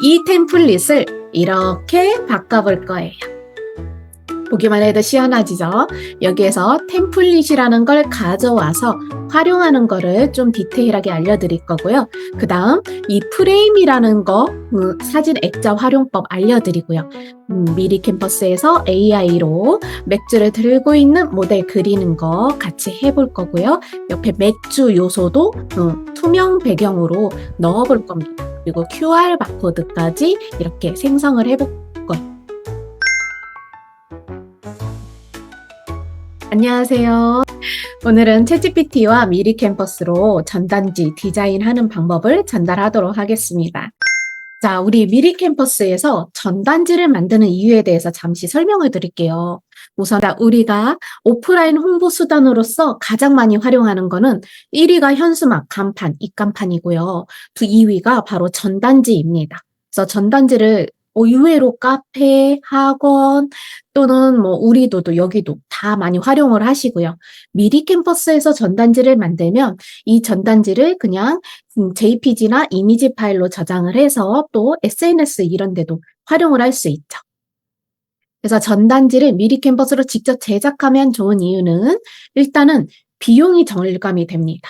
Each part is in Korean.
이 템플릿을 이렇게 바꿔볼 거예요. 보기만 해도 시원하지죠? 여기에서 템플릿이라는 걸 가져와서 활용하는 거를 좀 디테일하게 알려드릴 거고요. 그 다음 이 프레임이라는 거 사진 액자 활용법 알려드리고요. 미리 캠퍼스에서 AI로 맥주를 들고 있는 모델 그리는 거 같이 해볼 거고요. 옆에 맥주 요소도 투명 배경으로 넣어볼 겁니다. 그리고 QR 바코드까지 이렇게 생성을 해볼 거예요. 안녕하세요. 오늘은 챗GPT와 미리 캠퍼스로 전단지 디자인하는 방법을 전달하도록 하겠습니다. 자, 우리 미리 캠퍼스에서 전단지를 만드는 이유에 대해서 잠시 설명을 드릴게요. 우선 우리가 오프라인 홍보 수단으로서 가장 많이 활용하는 거는 1위가 현수막, 간판, 입간판이고요. 2위가 바로 전단지입니다. 그래서 전단지를 의외로 카페, 학원 또는 우리도 여기도 다 많이 활용을 하시고요. 미리 캠퍼스에서 전단지를 만들면 이 전단지를 그냥 JPG나 이미지 파일로 저장을 해서 또 SNS 이런 데도 활용을 할 수 있죠. 그래서 전단지를 미리 캠퍼스로 직접 제작하면 좋은 이유는 일단은 비용이 절감이 됩니다.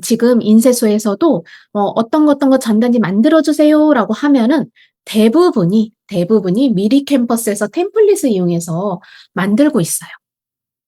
지금 인쇄소에서도 어떤 거 전단지 만들어주세요 라고 하면은 대부분이 미리 캠퍼스에서 템플릿을 이용해서 만들고 있어요.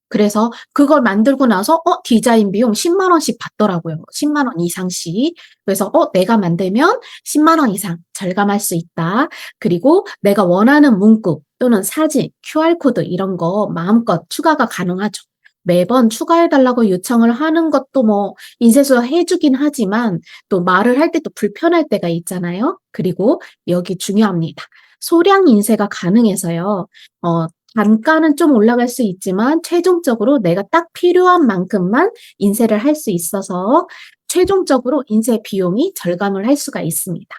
그래서 그걸 만들고 나서 디자인 비용 10만 원씩 받더라고요. 10만 원 이상씩. 그래서 내가 만들면 10만 원 이상 절감할 수 있다. 그리고 내가 원하는 문구 또는 사진, QR코드 이런 거 마음껏 추가가 가능하죠. 매번 추가해달라고 요청을 하는 것도 인쇄소가 해주긴 하지만 또 말을 할 때 또 불편할 때가 있잖아요. 그리고 여기 중요합니다. 소량 인쇄가 가능해서요. 단가는 좀 올라갈 수 있지만 최종적으로 내가 딱 필요한 만큼만 인쇄를 할 수 있어서 최종적으로 인쇄 비용이 절감을 할 수가 있습니다.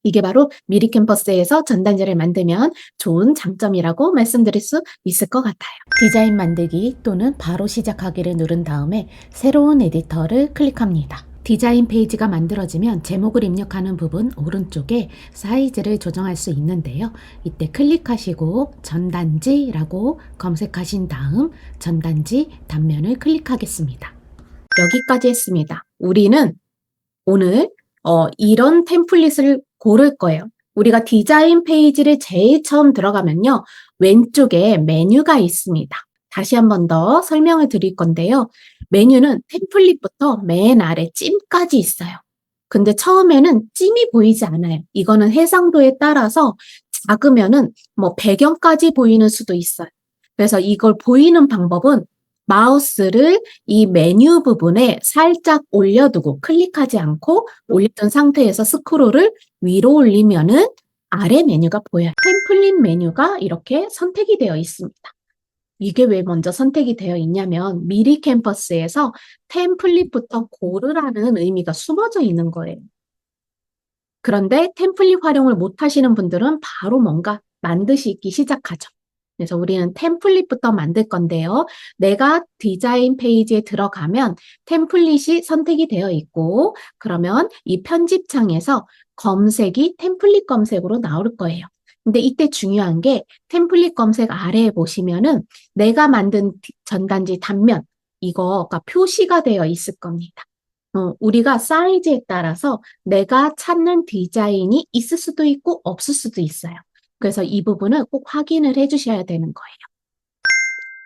이게 바로 미리 캠퍼스에서 전단지를 만들면 좋은 장점이라고 말씀드릴 수 있을 것 같아요. 디자인 만들기 또는 바로 시작하기를 누른 다음에 새로운 에디터를 클릭합니다. 디자인 페이지가 만들어지면 제목을 입력하는 부분 오른쪽에 사이즈를 조정할 수 있는데요. 이때 클릭하시고 전단지라고 검색하신 다음 전단지 단면을 클릭하겠습니다. 여기까지 했습니다. 우리는 오늘 이런 템플릿을 고를 거예요. 우리가 디자인 페이지를 제일 처음 들어가면요. 왼쪽에 메뉴가 있습니다. 다시 한 번 더 설명을 드릴 건데요. 메뉴는 템플릿부터 맨 아래 찜까지 있어요. 근데 처음에는 찜이 보이지 않아요. 이거는 해상도에 따라서 작으면은 배경까지 보이는 수도 있어요. 그래서 이걸 보이는 방법은 마우스를 이 메뉴 부분에 살짝 올려두고 클릭하지 않고 올렸던 상태에서 스크롤을 위로 올리면은 아래 메뉴가 보여요. 템플릿 메뉴가 이렇게 선택이 되어 있습니다. 이게 왜 먼저 선택이 되어 있냐면 미리 캠퍼스에서 템플릿부터 고르라는 의미가 숨어져 있는 거예요. 그런데 템플릿 활용을 못 하시는 분들은 바로 뭔가 만드시기 시작하죠. 그래서 우리는 템플릿부터 만들 건데요. 내가 디자인 페이지에 들어가면 템플릿이 선택이 되어 있고 그러면 이 편집창에서 검색이 템플릿 검색으로 나올 거예요. 근데 이때 중요한 게 템플릿 검색 아래에 보시면은 내가 만든 전단지 단면 이거가 표시가 되어 있을 겁니다. 우리가 사이즈에 따라서 내가 찾는 디자인이 있을 수도 있고 없을 수도 있어요. 그래서 이 부분은 꼭 확인을 해주셔야 되는 거예요.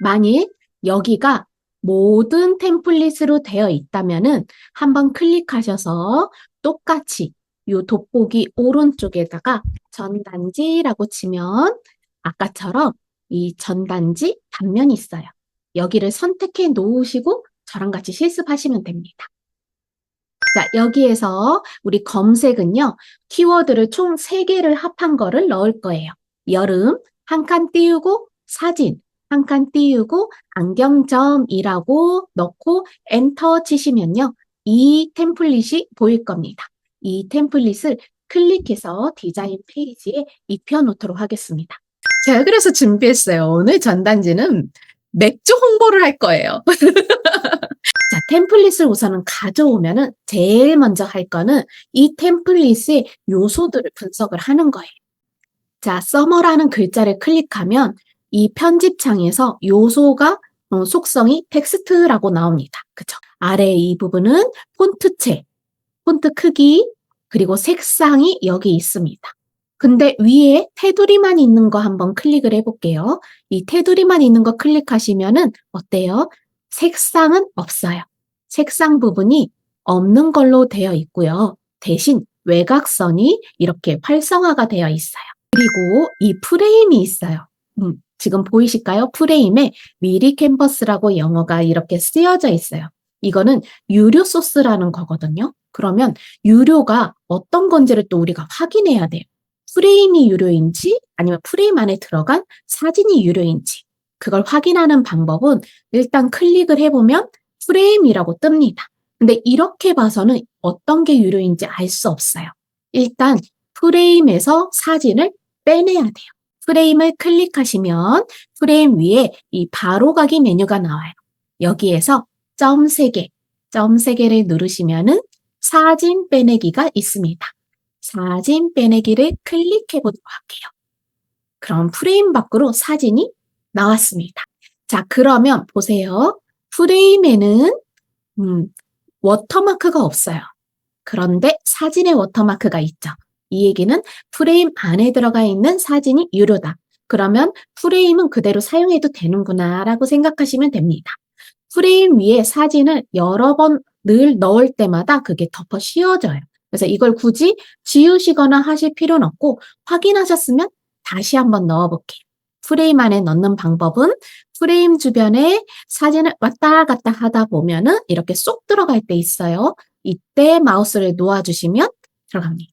만일 여기가 모든 템플릿으로 되어 있다면은 한번 클릭하셔서 똑같이 이 돋보기 오른쪽에다가 전단지라고 치면 아까처럼 이 전단지 단면이 있어요. 여기를 선택해 놓으시고 저랑 같이 실습하시면 됩니다. 자, 여기에서 우리 검색은요, 키워드를 총 3개를 합한 거를 넣을 거예요. 여름, 한 칸 띄우고, 사진, 한 칸 띄우고, 안경점이라고 넣고 엔터 치시면요, 이 템플릿이 보일 겁니다. 이 템플릿을 클릭해서 디자인 페이지에 입혀놓도록 하겠습니다. 제가 그래서 준비했어요. 오늘 전단지는 맥주 홍보를 할 거예요. 자, 템플릿을 우선은 가져오면은 제일 먼저 할 거는 이 템플릿의 요소들을 분석을 하는 거예요. 자, 서머라는 글자를 클릭하면 이 편집창에서 요소가 속성이 텍스트라고 나옵니다. 그쵸? 아래 이 부분은 폰트체, 폰트 크기, 그리고 색상이 여기 있습니다. 근데 위에 테두리만 있는 거 한번 클릭을 해볼게요. 이 테두리만 있는 거 클릭하시면은 어때요? 색상은 없어요. 색상 부분이 없는 걸로 되어 있고요. 대신 외곽선이 이렇게 활성화가 되어 있어요. 그리고 이 프레임이 있어요. 지금 보이실까요? 프레임에 미리 캔버스라고 영어가 이렇게 쓰여져 있어요. 이거는 유료 소스라는 거거든요. 그러면 유료가 어떤 건지를 또 우리가 확인해야 돼요. 프레임이 유료인지 아니면 프레임 안에 들어간 사진이 유료인지 그걸 확인하는 방법은 일단 클릭을 해보면 프레임이라고 뜹니다. 근데 이렇게 봐서는 어떤 게 유료인지 알 수 없어요. 일단 프레임에서 사진을 빼내야 돼요. 프레임을 클릭하시면 프레임 위에 이 바로가기 메뉴가 나와요. 여기에서 점 3개, 점 3개를 누르시면은 사진 빼내기가 있습니다. 사진 빼내기를 클릭해 보도록 할게요. 그럼 프레임 밖으로 사진이 나왔습니다. 자, 그러면 보세요. 프레임에는 워터마크가 없어요. 그런데 사진에 워터마크가 있죠. 이 얘기는 프레임 안에 들어가 있는 사진이 유료다. 그러면 프레임은 그대로 사용해도 되는구나 라고 생각하시면 됩니다. 프레임 위에 사진을 여러 번 늘 넣을 때마다 그게 덮어 씌워져요. 그래서 이걸 굳이 지우시거나 하실 필요는 없고 확인하셨으면 다시 한번 넣어볼게요. 프레임 안에 넣는 방법은 프레임 주변에 사진을 왔다 갔다 하다 보면은 이렇게 쏙 들어갈 때 있어요. 이때 마우스를 놓아주시면 들어갑니다.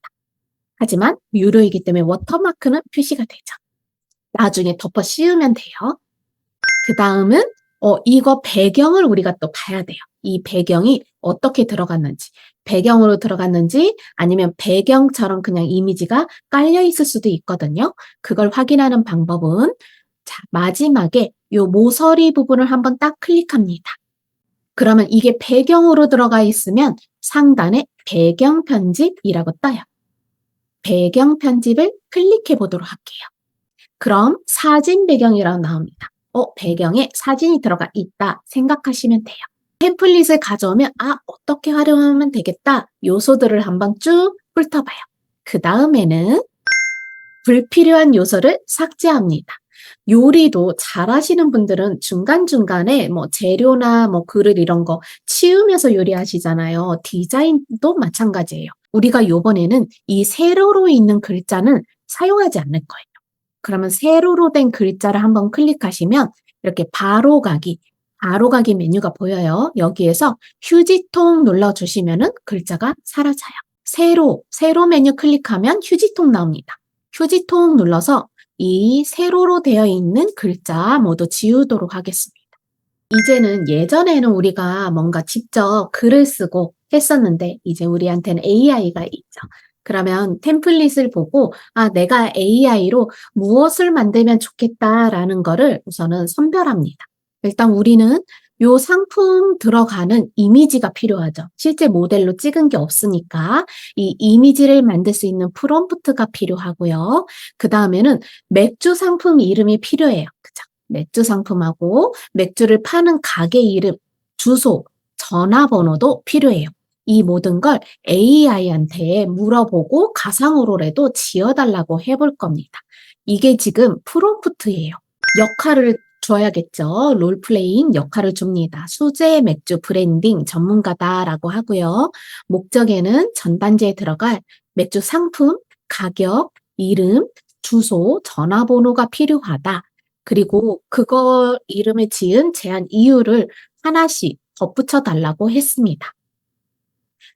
하지만 유료이기 때문에 워터마크는 표시가 되죠. 나중에 덮어 씌우면 돼요. 그 다음은 이거 배경을 우리가 또 봐야 돼요. 이 배경이 어떻게 들어갔는지, 배경으로 들어갔는지 아니면 배경처럼 그냥 이미지가 깔려 있을 수도 있거든요. 그걸 확인하는 방법은 자, 마지막에 이 모서리 부분을 한번 딱 클릭합니다. 그러면 이게 배경으로 들어가 있으면 상단에 배경 편집이라고 떠요. 배경 편집을 클릭해 보도록 할게요. 그럼 사진 배경이라고 나옵니다. 배경에 사진이 들어가 있다 생각하시면 돼요. 템플릿을 가져오면 어떻게 활용하면 되겠다 요소들을 한번 쭉 훑어봐요. 그 다음에는 불필요한 요소를 삭제합니다. 요리도 잘하시는 분들은 중간중간에 뭐 재료나 뭐 그릇 이런 거 치우면서 요리하시잖아요. 디자인도 마찬가지예요. 우리가 요번에는 이 세로로 있는 글자는 사용하지 않을 거예요. 그러면 세로로 된 글자를 한번 클릭하시면 이렇게 바로가기 메뉴가 보여요. 여기에서 휴지통 눌러주시면은 글자가 사라져요. 세로 메뉴 클릭하면 휴지통 나옵니다. 휴지통 눌러서 이 세로로 되어 있는 글자 모두 지우도록 하겠습니다. 이제는 예전에는 우리가 뭔가 직접 글을 쓰고 했었는데 이제 우리한테는 AI가 있죠. 그러면 템플릿을 보고 내가 AI로 무엇을 만들면 좋겠다라는 거를 우선은 선별합니다. 일단 우리는 요 상품 들어가는 이미지가 필요하죠. 실제 모델로 찍은 게 없으니까 이 이미지를 만들 수 있는 프롬프트가 필요하고요. 그 다음에는 맥주 상품 이름이 필요해요. 그죠? 맥주 상품하고 맥주를 파는 가게 이름, 주소, 전화번호도 필요해요. 이 모든 걸 AI한테 물어보고 가상으로라도 지어달라고 해볼 겁니다. 이게 지금 프롬프트예요. 역할을 줘야겠죠. 롤플레잉 역할을 줍니다. 수제 맥주 브랜딩 전문가다라고 하고요. 목적에는 전단지에 들어갈 맥주 상품, 가격, 이름, 주소, 전화번호가 필요하다. 그리고 그거 이름을 지은 제한 이유를 하나씩 덧붙여 달라고 했습니다.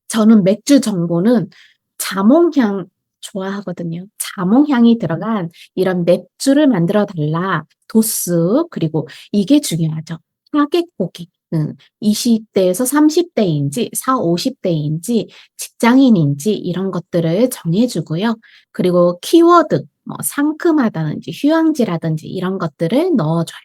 저는 맥주 정보는 자몽향 좋아하거든요. 자몽향이 들어간 이런 맥주를 만들어 달라. 도수, 그리고 이게 중요하죠. 타겟 고객은 20대에서 30대인지 40, 50대인지 직장인인지 이런 것들을 정해주고요. 그리고 키워드, 뭐 상큼하다든지 휴양지라든지 이런 것들을 넣어줘요.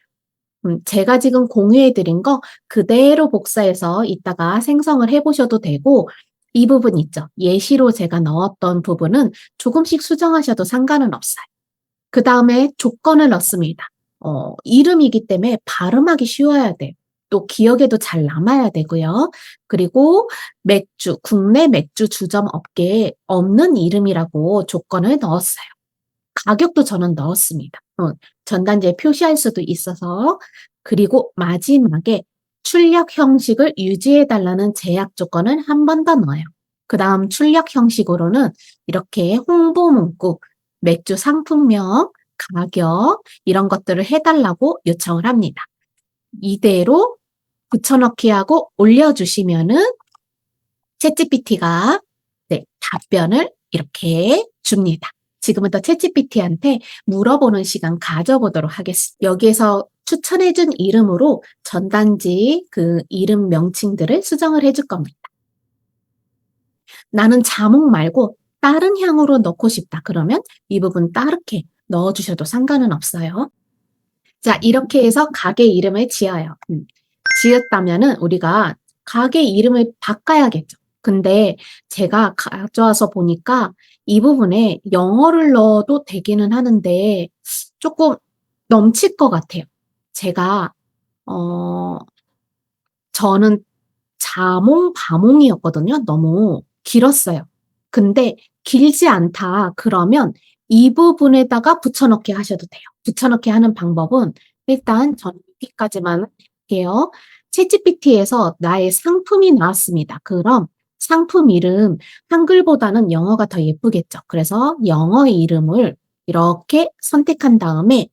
제가 지금 공유해드린 거 그대로 복사해서 이따가 생성을 해보셔도 되고, 이 부분 있죠. 예시로 제가 넣었던 부분은 조금씩 수정하셔도 상관은 없어요. 그 다음에 조건을 넣습니다. 이름이기 때문에 발음하기 쉬워야 돼요. 또 기억에도 잘 남아야 되고요. 그리고 맥주, 국내 맥주 주점 업계에 없는 이름이라고 조건을 넣었어요. 가격도 저는 넣었습니다. 전단지에 표시할 수도 있어서. 그리고 마지막에 출력 형식을 유지해달라는 제약 조건을 한 번 더 넣어요. 그 다음 출력 형식으로는 이렇게 홍보 문구, 맥주 상품명, 가격 이런 것들을 해달라고 요청을 합니다. 이대로 붙여넣기 하고 올려주시면은 챗GPT가 답변을 이렇게 줍니다. 지금부터 챗GPT한테 물어보는 시간 가져보도록 하겠습니다. 여기에서 추천해준 이름으로 전단지 그 이름 명칭들을 수정을 해줄 겁니다. 나는 자몽 말고 다른 향으로 넣고 싶다. 그러면 이 부분 다르게 넣어주셔도 상관은 없어요. 자, 이렇게 해서 가게 이름을 지어요. 지었다면은 우리가 가게 이름을 바꿔야겠죠. 근데 제가 가져와서 보니까 이 부분에 영어를 넣어도 되기는 하는데 조금 넘칠 것 같아요. 제가 저는 자몽, 바몽이었거든요. 너무 길었어요. 근데 길지 않다 그러면 이 부분에다가 붙여넣기 하셔도 돼요. 붙여넣기 하는 방법은 일단 저는 여기까지만 할게요. 챗GPT에서 나의 상품이 나왔습니다. 그럼 상품 이름 한글보다는 영어가 더 예쁘겠죠. 그래서 영어 이름을 이렇게 선택한 다음에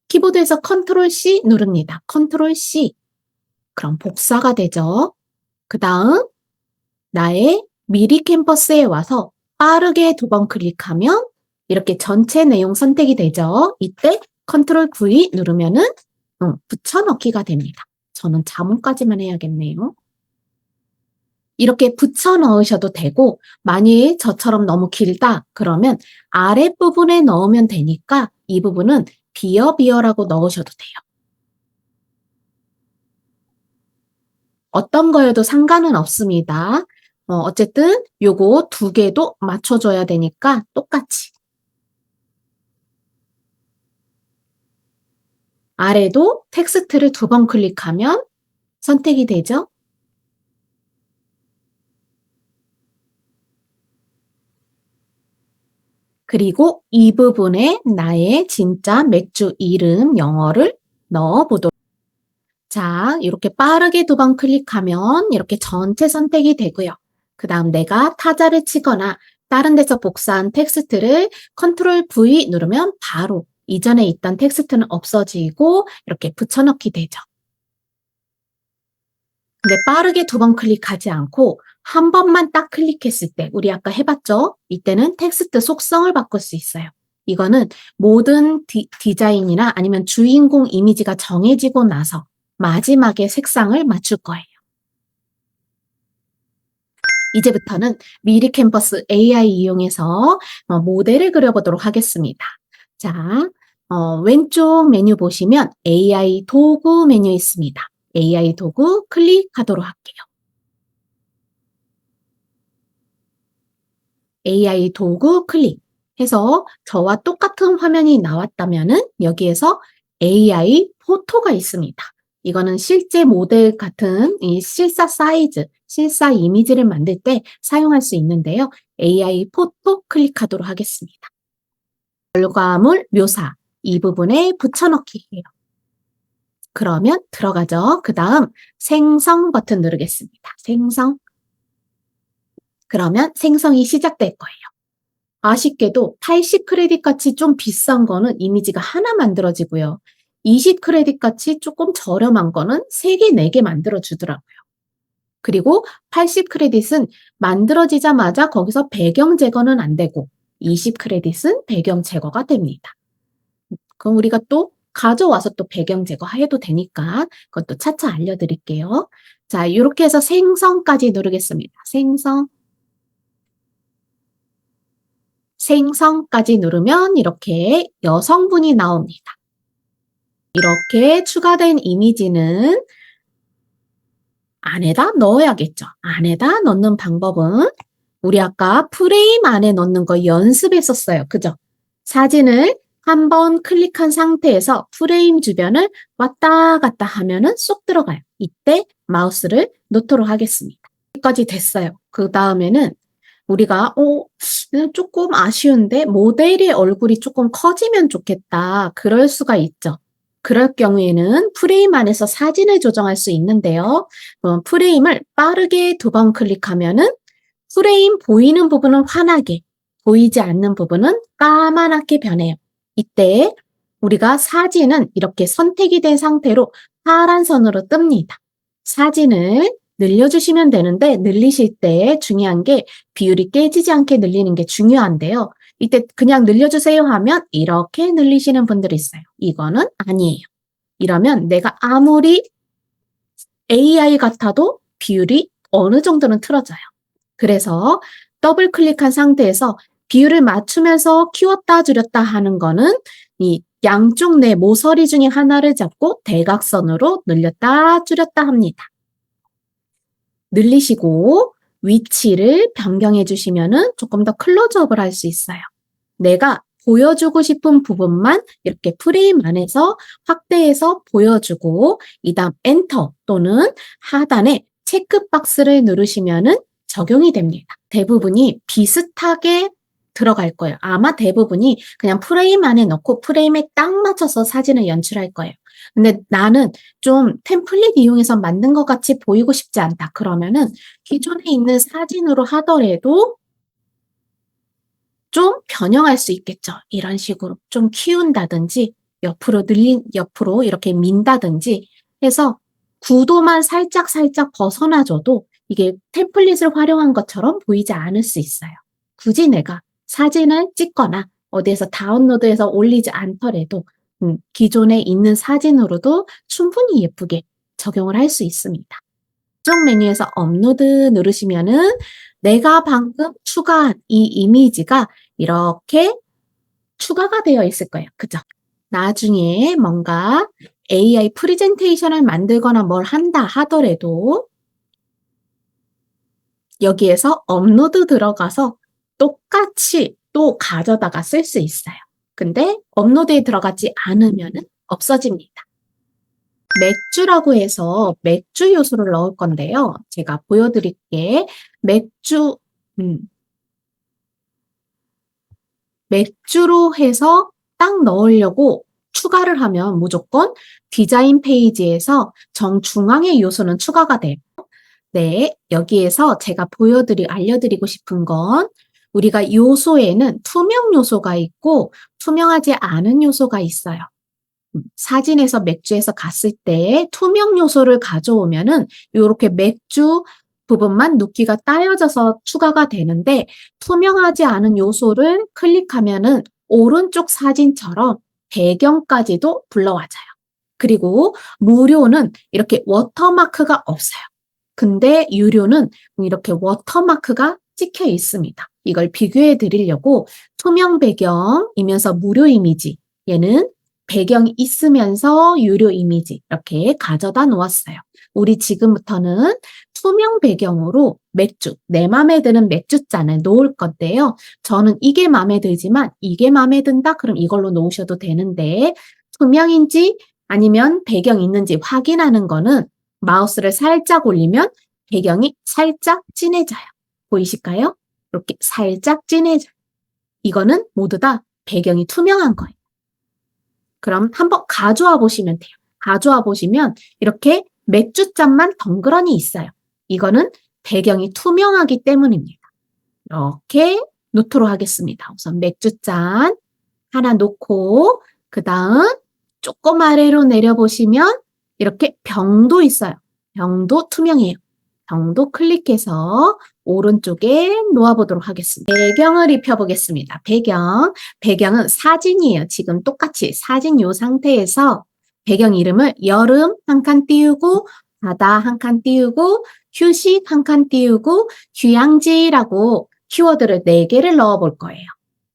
키보드에서 컨트롤 C 누릅니다. 컨트롤 C. 그럼 복사가 되죠. 그 다음 나의 미리 캠퍼스에 와서 빠르게 2번 클릭하면 이렇게 전체 내용 선택이 되죠. 이때 컨트롤 V 누르면은 붙여넣기가 됩니다. 저는 자문까지만 해야겠네요. 이렇게 붙여 넣으셔도 되고 만일 저처럼 너무 길다 그러면 아랫부분에 넣으면 되니까 이 부분은 비어비어라고 넣으셔도 돼요. 어떤 거여도 상관은 없습니다. 어쨌든 요거 2개도 맞춰줘야 되니까 똑같이. 아래도 텍스트를 2번 클릭하면 선택이 되죠. 그리고 이 부분에 나의 진짜 맥주 이름 영어를 넣어보도록. 자, 이렇게 빠르게 2번 클릭하면 이렇게 전체 선택이 되고요. 그 다음 내가 타자를 치거나 다른 데서 복사한 텍스트를 컨트롤 V 누르면 바로 이전에 있던 텍스트는 없어지고 이렇게 붙여넣기 되죠. 근데 빠르게 2번 클릭하지 않고 한 번만 딱 클릭했을 때 우리 아까 해봤죠? 이때는 텍스트 속성을 바꿀 수 있어요. 이거는 모든 디자인이나 아니면 주인공 이미지가 정해지고 나서 마지막에 색상을 맞출 거예요. 이제부터는 미리 캠퍼스 AI 이용해서 모델을 그려보도록 하겠습니다. 자, 왼쪽 메뉴 보시면 AI 도구 메뉴 있습니다. AI 도구 클릭하도록 할게요. AI 도구 클릭해서 저와 똑같은 화면이 나왔다면은 여기에서 AI 포토가 있습니다. 이거는 실제 모델 같은 이 실사 사이즈, 실사 이미지를 만들 때 사용할 수 있는데요. AI 포토 클릭하도록 하겠습니다. 결과물 묘사 이 부분에 붙여넣기 해요. 그러면 들어가죠. 그 다음 생성 버튼 누르겠습니다. 생성. 그러면 생성이 시작될 거예요. 아쉽게도 80 크레딧 같이 좀 비싼 거는 이미지가 하나 만들어지고요. 20 크레딧 같이 조금 저렴한 거는 3개, 4개 만들어주더라고요. 그리고 80 크레딧은 만들어지자마자 거기서 배경 제거는 안 되고 20 크레딧은 배경 제거가 됩니다. 그럼 우리가 또 가져와서 또 배경 제거해도 되니까 그것도 차차 알려드릴게요. 자, 이렇게 해서 생성까지 누르겠습니다. 생성. 생성까지 누르면 이렇게 여성분이 나옵니다. 이렇게 추가된 이미지는 안에다 넣어야겠죠. 안에다 넣는 방법은 우리 아까 프레임 안에 넣는 거 연습했었어요. 그죠? 사진을 한번 클릭한 상태에서 프레임 주변을 왔다 갔다 하면은 쏙 들어가요. 이때 마우스를 놓도록 하겠습니다. 여기까지 됐어요. 그 다음에는 우리가 조금 아쉬운데 모델의 얼굴이 조금 커지면 좋겠다. 그럴 수가 있죠. 그럴 경우에는 프레임 안에서 사진을 조정할 수 있는데요. 프레임을 빠르게 2번 클릭하면은 프레임 보이는 부분은 환하게, 보이지 않는 부분은 까만하게 변해요. 이때 우리가 사진은 이렇게 선택이 된 상태로 파란 선으로 뜹니다. 사진을 늘려주시면 되는데 늘리실 때 중요한 게 비율이 깨지지 않게 늘리는 게 중요한데요. 이때 그냥 늘려주세요 하면 이렇게 늘리시는 분들이 있어요. 이거는 아니에요. 이러면 내가 아무리 AI 같아도 비율이 어느 정도는 틀어져요. 그래서 더블 클릭한 상태에서 비율을 맞추면서 키웠다 줄였다 하는 거는 이 양쪽 내 모서리 중에 하나를 잡고 대각선으로 늘렸다 줄였다 합니다. 늘리시고 위치를 변경해 주시면은 조금 더 클로즈업을 할 수 있어요. 내가 보여주고 싶은 부분만 이렇게 프레임 안에서 확대해서 보여주고 이 다음 엔터 또는 하단에 체크박스를 누르시면은 적용이 됩니다. 대부분이 비슷하게 들어갈 거예요. 아마 대부분이 그냥 프레임 안에 넣고 프레임에 딱 맞춰서 사진을 연출할 거예요. 근데 나는 좀 템플릿 이용해서 만든 것 같이 보이고 싶지 않다. 그러면은 기존에 있는 사진으로 하더라도 좀 변형할 수 있겠죠. 이런 식으로 좀 키운다든지 옆으로 이렇게 민다든지 해서 구도만 살짝 벗어나줘도 이게 템플릿을 활용한 것처럼 보이지 않을 수 있어요. 굳이 내가 사진을 찍거나 어디에서 다운로드해서 올리지 않더라도 기존에 있는 사진으로도 충분히 예쁘게 적용을 할 수 있습니다. 쪽 메뉴에서 업로드 누르시면은 내가 방금 추가한 이 이미지가 이렇게 추가가 되어 있을 거예요. 그죠? 나중에 뭔가 AI 프레젠테이션을 만들거나 뭘 한다 하더라도 여기에서 업로드 들어가서 똑같이 또 가져다가 쓸 수 있어요. 근데 업로드에 들어가지 않으면은 없어집니다. 맥주라고 해서 맥주 요소를 넣을 건데요. 제가 보여드릴게. 맥주로 해서 딱 넣으려고 추가를 하면 무조건 디자인 페이지에서 정중앙의 요소는 추가가 돼요. 네, 여기에서 제가 알려드리고 싶은 건 우리가 요소에는 투명 요소가 있고 투명하지 않은 요소가 있어요. 사진에서 맥주에서 갔을 때 투명 요소를 가져오면은 이렇게 맥주 부분만 눕기가 따여져서 추가가 되는데 투명하지 않은 요소를 클릭하면은 오른쪽 사진처럼 배경까지도 불러와줘요. 그리고 무료는 이렇게 워터마크가 없어요. 근데 유료는 이렇게 워터마크가 찍혀 있습니다. 이걸 비교해 드리려고 투명 배경이면서 무료 이미지, 얘는 배경이 있으면서 유료 이미지 이렇게 가져다 놓았어요. 우리 지금부터는 투명 배경으로 맥주, 내 맘에 드는 맥주잔을 놓을 건데요. 저는 이게 마음에 들지만 이게 마음에 든다? 그럼 이걸로 놓으셔도 되는데 투명인지 아니면 배경이 있는지 확인하는 거는 마우스를 살짝 올리면 배경이 살짝 진해져요. 보이실까요? 이렇게 살짝 진해져요. 이거는 모두 다 배경이 투명한 거예요. 그럼 한번 가져와 보시면 돼요. 가져와 보시면 이렇게 맥주잔만 덩그러니 있어요. 이거는 배경이 투명하기 때문입니다. 이렇게 놓도록 하겠습니다. 우선 맥주잔 하나 놓고 그 다음 조금 아래로 내려보시면 이렇게 병도 있어요. 병도 투명해요. 병도 클릭해서 오른쪽에 놓아보도록 하겠습니다. 배경을 입혀보겠습니다. 배경은 사진이에요. 지금 똑같이 사진 요 상태에서 배경 이름을 여름 한 칸 띄우고 바다 한 칸 띄우고 휴식 한 칸 띄우고 휴양지라고 키워드를 4개를 넣어볼 거예요.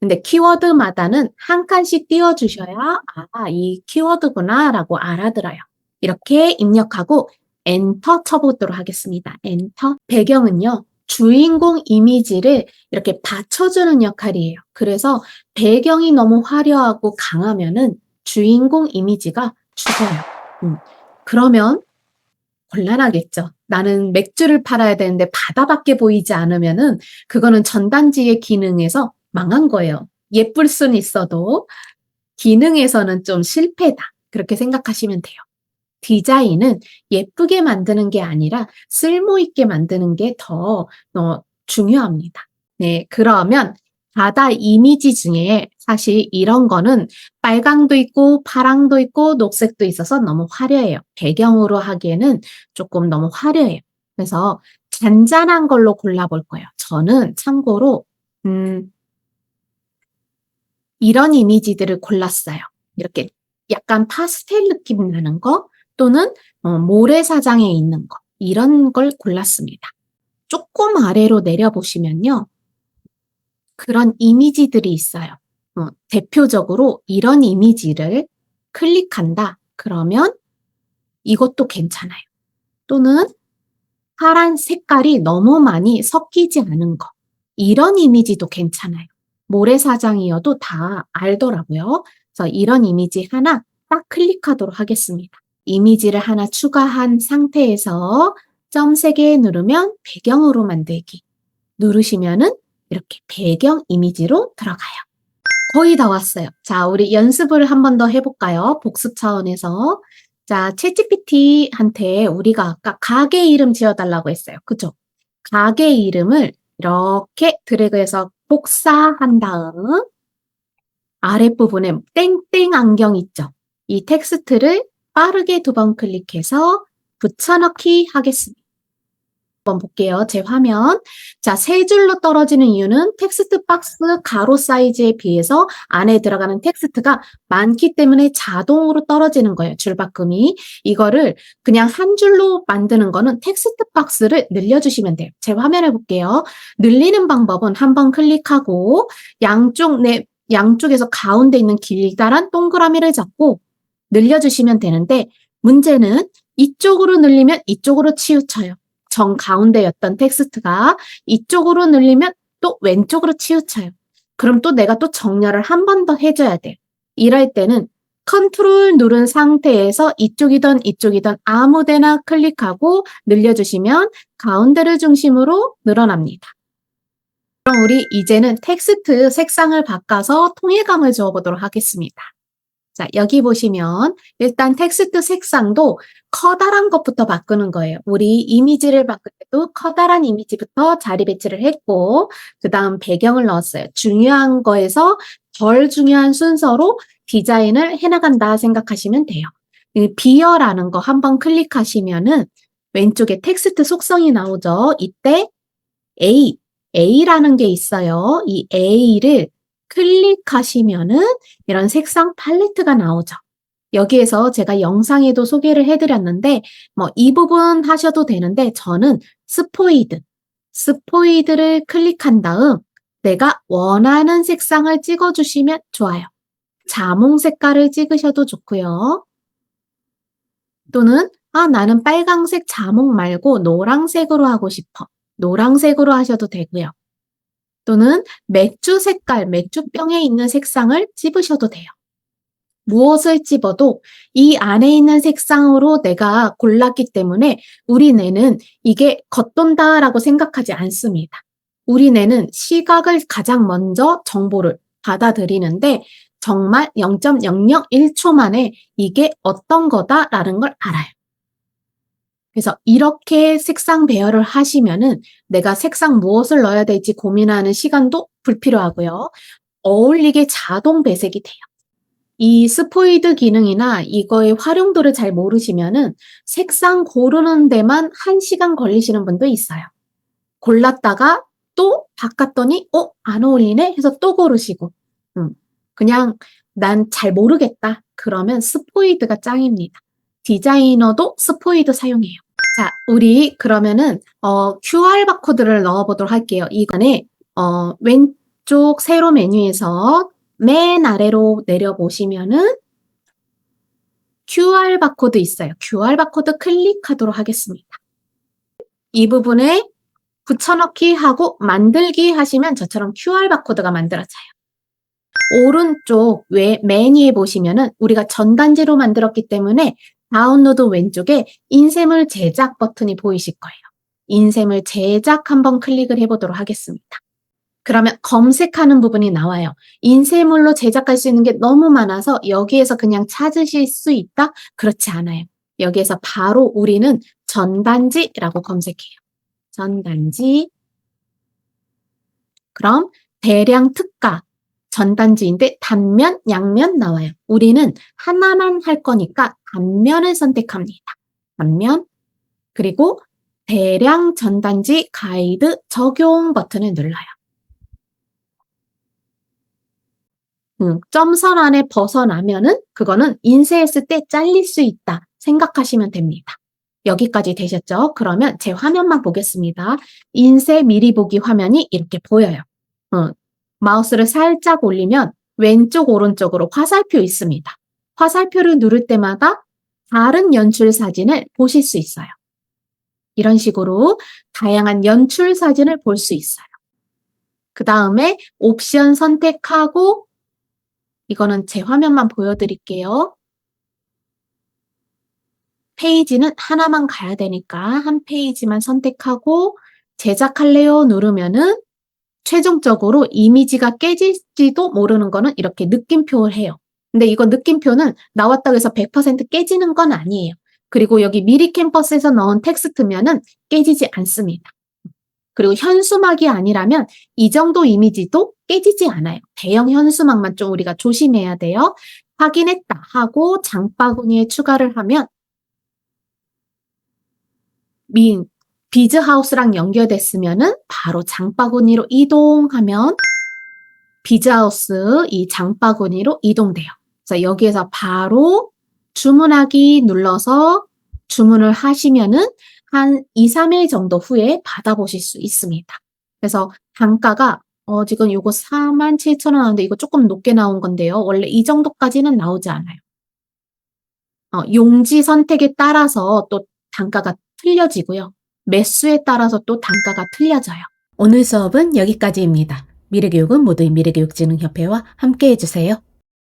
근데 키워드마다는 한 칸씩 띄워주셔야 이 키워드구나 라고 알아들어요. 이렇게 입력하고 엔터 쳐보도록 하겠습니다. 엔터. 배경은요. 주인공 이미지를 이렇게 받쳐주는 역할이에요. 그래서 배경이 너무 화려하고 강하면은 주인공 이미지가 죽어요. 그러면 곤란하겠죠. 나는 맥주를 팔아야 되는데 바다밖에 보이지 않으면은 그거는 전단지의 기능에서 망한 거예요. 예쁠 수는 있어도 기능에서는 좀 실패다. 그렇게 생각하시면 돼요. 디자인은 예쁘게 만드는 게 아니라 쓸모 있게 만드는 게 더 중요합니다. 네, 그러면 바다 이미지 중에 사실 이런 거는 빨강도 있고 파랑도 있고 녹색도 있어서 너무 화려해요. 배경으로 하기에는 조금 너무 화려해요. 그래서 잔잔한 걸로 골라볼 거예요. 저는 참고로 이런 이미지들을 골랐어요. 이렇게 약간 파스텔 느낌 나는 거 또는 모래사장에 있는 거 이런 걸 골랐습니다. 조금 아래로 내려보시면요. 그런 이미지들이 있어요. 대표적으로 이런 이미지를 클릭한다. 그러면 이것도 괜찮아요. 또는 파란 색깔이 너무 많이 섞이지 않은 거. 이런 이미지도 괜찮아요. 모래사장이어도 다 알더라고요. 그래서 이런 이미지 하나 딱 클릭하도록 하겠습니다. 이미지를 하나 추가한 상태에서 점 3개 누르면 배경으로 만들기. 누르시면은 이렇게 배경 이미지로 들어가요. 거의 다 왔어요. 자, 우리 연습을 한 번 더 해볼까요? 복습 차원에서. 자, 챗GPT한테 우리가 아까 가게 이름 지어달라고 했어요. 그죠? 가게 이름을 이렇게 드래그해서 복사한 다음 아랫부분에 땡땡 안경 있죠? 이 텍스트를 빠르게 2번 클릭해서 붙여넣기 하겠습니다. 한번 볼게요. 제 화면. 자, 3줄로 떨어지는 이유는 텍스트 박스 가로 사이즈에 비해서 안에 들어가는 텍스트가 많기 때문에 자동으로 떨어지는 거예요. 줄바꿈이. 이거를 그냥 한 줄로 만드는 거는 텍스트 박스를 늘려주시면 돼요. 제 화면을 볼게요. 늘리는 방법은 한번 클릭하고 양쪽에서 가운데 있는 길다란 동그라미를 잡고 늘려주시면 되는데 문제는 이쪽으로 늘리면 이쪽으로 치우쳐요. 정 가운데였던 텍스트가 이쪽으로 늘리면 또 왼쪽으로 치우쳐요. 그럼 또 내가 또 정렬을 한 번 더 해줘야 돼요. 이럴 때는 컨트롤 누른 상태에서 이쪽이든 아무 데나 클릭하고 늘려주시면 가운데를 중심으로 늘어납니다. 그럼 우리 이제는 텍스트 색상을 바꿔서 통일감을 주어보도록 하겠습니다. 자, 여기 보시면 일단 텍스트 색상도 커다란 것부터 바꾸는 거예요. 우리 이미지를 바꿀 때도 커다란 이미지부터 자리 배치를 했고 그 다음 배경을 넣었어요. 중요한 거에서 덜 중요한 순서로 디자인을 해나간다 생각하시면 돼요. 비어라는 거 한번 클릭하시면은 왼쪽에 텍스트 속성이 나오죠. 이때 A라는 게 있어요. 이 A를 클릭하시면은 이런 색상 팔레트가 나오죠. 여기에서 제가 영상에도 소개를 해드렸는데 이 부분 하셔도 되는데 저는 스포이드를 클릭한 다음 내가 원하는 색상을 찍어주시면 좋아요. 자몽 색깔을 찍으셔도 좋고요. 또는 나는 빨강색 자몽 말고 노란색으로 하고 싶어. 노란색으로 하셔도 되고요. 또는 맥주 색깔, 맥주병에 있는 색상을 찝으셔도 돼요. 무엇을 찝어도 이 안에 있는 색상으로 내가 골랐기 때문에 우리 뇌는 이게 겉돈다라고 생각하지 않습니다. 우리 뇌는 시각을 가장 먼저 정보를 받아들이는데 정말 0.001초 만에 이게 어떤 거다라는 걸 알아요. 그래서 이렇게 색상 배열을 하시면은 내가 색상 무엇을 넣어야 될지 고민하는 시간도 불필요하고요. 어울리게 자동 배색이 돼요. 이 스포이드 기능이나 이거의 활용도를 잘 모르시면은 색상 고르는 데만 1시간 걸리시는 분도 있어요. 골랐다가 또 바꿨더니 안 어울리네 해서 또 고르시고 그냥 난 잘 모르겠다. 그러면 스포이드가 짱입니다. 디자이너도 스포이드 사용해요. 자, 우리 그러면은 QR 바코드를 넣어보도록 할게요. 이거는 이쪽 세로 메뉴에서 맨 아래로 내려보시면은 QR 바코드 있어요. QR 바코드 클릭하도록 하겠습니다. 이 부분에 붙여넣기 하고 만들기 하시면 저처럼 QR 바코드가 만들어져요. 오른쪽 메뉴에 보시면은 우리가 전단지로 만들었기 때문에 다운로드 왼쪽에 인쇄물 제작 버튼이 보이실 거예요. 인쇄물 제작 한번 클릭을 해보도록 하겠습니다. 그러면 검색하는 부분이 나와요. 인쇄물로 제작할 수 있는 게 너무 많아서 여기에서 그냥 찾으실 수 있다? 그렇지 않아요. 여기에서 바로 우리는 전단지라고 검색해요. 전단지. 그럼 대량 특가 전단지인데 단면, 양면 나와요. 우리는 하나만 할 거니까 단면을 선택합니다. 단면. 그리고 대량 전단지 가이드 적용 버튼을 눌러요. 점선 안에 벗어나면은 그거는 인쇄했을 때 잘릴 수 있다 생각하시면 됩니다. 여기까지 되셨죠? 그러면 제 화면만 보겠습니다. 인쇄 미리 보기 화면이 이렇게 보여요. 마우스를 살짝 올리면 왼쪽 오른쪽으로 화살표 있습니다. 화살표를 누를 때마다 다른 연출 사진을 보실 수 있어요. 이런 식으로 다양한 연출 사진을 볼 수 있어요. 그 다음에 옵션 선택하고 이거는 제 화면만 보여드릴게요. 페이지는 하나만 가야 되니까 한 페이지만 선택하고 제작할래요 누르면은 최종적으로 이미지가 깨질지도 모르는 거는 이렇게 느낌표를 해요. 근데 이거 느낌표는 나왔다고 해서 100% 깨지는 건 아니에요. 그리고 여기 미리 캠퍼스에서 넣은 텍스트면은 깨지지 않습니다. 그리고 현수막이 아니라면 이 정도 이미지도 깨지지 않아요. 대형 현수막만 좀 우리가 조심해야 돼요. 확인했다 하고 장바구니에 추가를 하면 비즈하우스랑 연결됐으면은 바로 장바구니로 이동하면 비즈하우스 이 장바구니로 이동돼요. 그래서 여기에서 바로 주문하기 눌러서 주문을 하시면은 한 2, 3일 정도 후에 받아보실 수 있습니다. 그래서 단가가 지금 요거 47,000원 하는데 이거 조금 높게 나온 건데요. 원래 이 정도까지는 나오지 않아요. 용지 선택에 따라서 또 단가가 틀려지고요. 매수에 따라서 또 단가가 틀려져요. 오늘 수업은 여기까지입니다. 미래교육은 모두의 미래교육진흥협회와 함께 해주세요.